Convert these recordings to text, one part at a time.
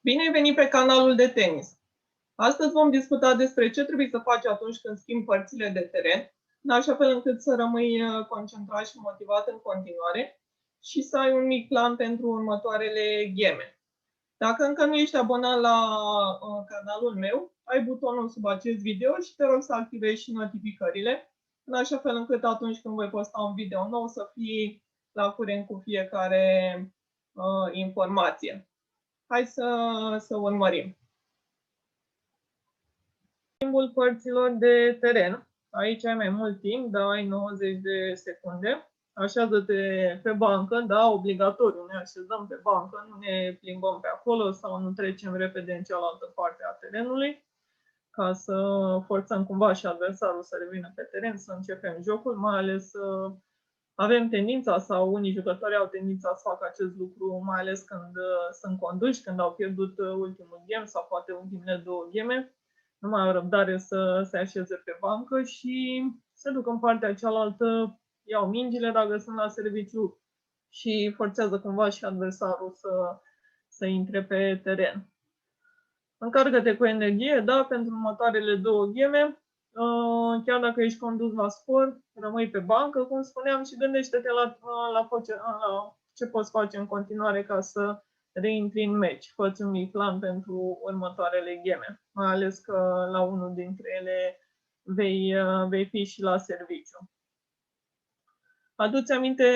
Bine ai venit pe canalul de tenis! Astăzi vom discuta despre ce trebuie să faci atunci când schimbi părțile de teren, în așa fel încât să rămâi concentrat și motivat în continuare și să ai un mic plan pentru următoarele gheme. Dacă încă nu ești abonat la canalul meu, ai butonul sub acest video și te rog să activezi și notificările, în așa fel încât atunci când voi posta un video nou să fii la curent cu fiecare informație. Hai să urmărim. Schimbul părților de teren. Aici ai mai mult timp, da, ai 90 de secunde. Așează-te pe bancă, da, obligatoriu, ne așezăm pe bancă, nu ne plimbăm pe acolo sau nu trecem repede în cealaltă parte a terenului, ca să forțăm cumva și adversarul să revină pe teren, să începem jocul, mai ales avem tendința sau unii jucători au tendința să facă acest lucru, mai ales când sunt conduși, când au pierdut ultimul game sau poate ultimele două game. Nu mai au răbdare să se așeze pe bancă și se duc în partea cealaltă, iau mingile dacă sunt la serviciu și forțează cumva și adversarul să intre pe teren. Încarcă-te cu energie, da, pentru următoarele două game. Chiar dacă ești condus la scor, rămâi pe bancă, cum spuneam, și gândește-te la ce poți face în continuare ca să reintri în meci. Fă-ți un mic plan pentru următoarele gheme, mai ales că la unul dintre ele vei fi și la serviciu. Adu-ți aminte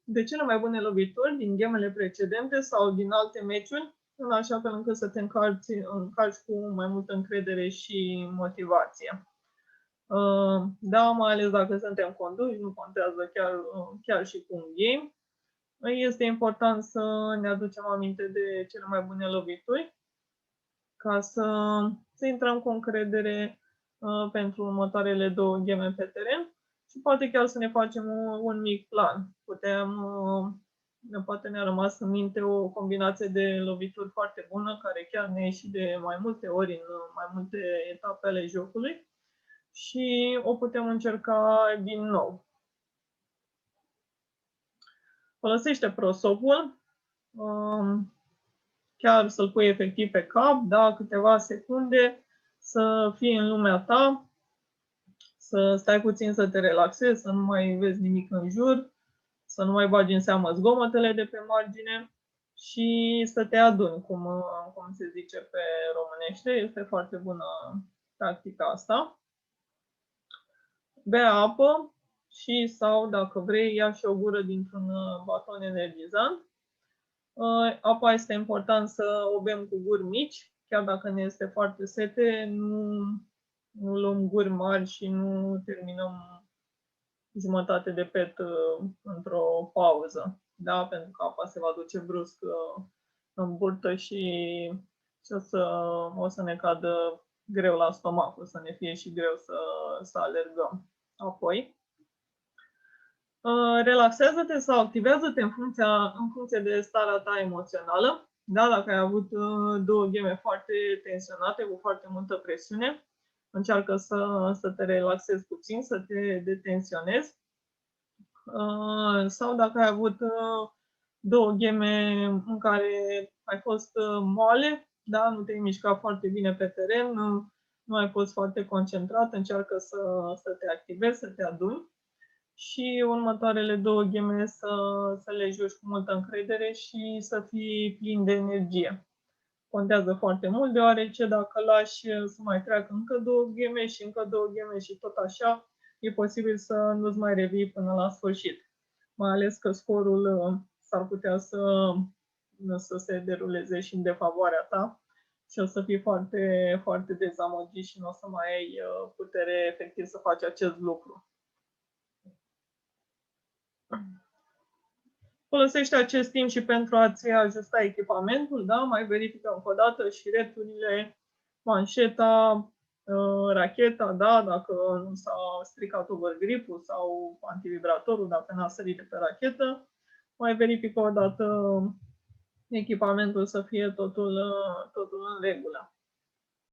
de cele mai bune lovituri din ghemele precedente sau din alte meciuri, în așa fel încât să te încarci cu mai multă încredere și motivație. Da, mai ales dacă suntem conduși, nu contează chiar și cu un game. Este important să ne aducem aminte de cele mai bune lovituri, ca să intrăm cu încredere pentru următoarele două game pe teren și poate chiar să ne facem un mic plan. Poate ne-a rămas în minte o combinație de lovituri foarte bună, care chiar ne ieși de mai multe ori în mai multe etape ale jocului și o putem încerca din nou. Folosește prosopul, chiar să-l pui efectiv pe cap, da, câteva secunde, să fii în lumea ta, să stai puțin să te relaxezi, să nu mai vezi nimic în jur, să nu mai bagi în seamă zgomotele de pe margine și să te aduni, cum se zice pe românește. Este foarte bună tactica asta. Bea apă și sau, dacă vrei, ia și o gură dintr-un baton energizant. Apa este important să o bem cu guri mici, chiar dacă ne este foarte sete, nu luăm guri mari și nu terminăm jumătate de pet într-o pauză, da? Pentru că apa se va duce brusc în burtă și o să ne cadă greu la stomac, o să ne fie și greu să alergăm. Apoi, relaxează-te sau activează-te în funcție de starea ta emoțională. Da, dacă ai avut două gheme foarte tensionate, cu foarte multă presiune, încearcă să te relaxezi puțin, să te detensionezi. Sau dacă ai avut două gheme în care ai fost moale, da, nu te-ai mișcat foarte bine pe teren, nu ai fost foarte concentrat, încearcă să te activezi, să te aduni și următoarele două gheme să le joci cu multă încredere și să fii plin de energie. Contează foarte mult, deoarece dacă lași să mai treacă încă două gheme și încă două gheme și tot așa, e posibil să nu-ți mai revii până la sfârșit. Mai ales că scorul s-ar putea să se deruleze și în defavoarea ta și o să fii foarte, foarte dezamăgit și nu o să mai ai putere efectiv să faci acest lucru. Folosește acest timp și pentru a-ți ajusta echipamentul, da? Mai verifică încă o dată și returile, manșeta, racheta, da? Dacă nu s-a stricat overgrip-ul sau antivibratorul, dacă n-a sărit de pe rachetă. Mai verifică o dată echipamentul să fie totul în regulă.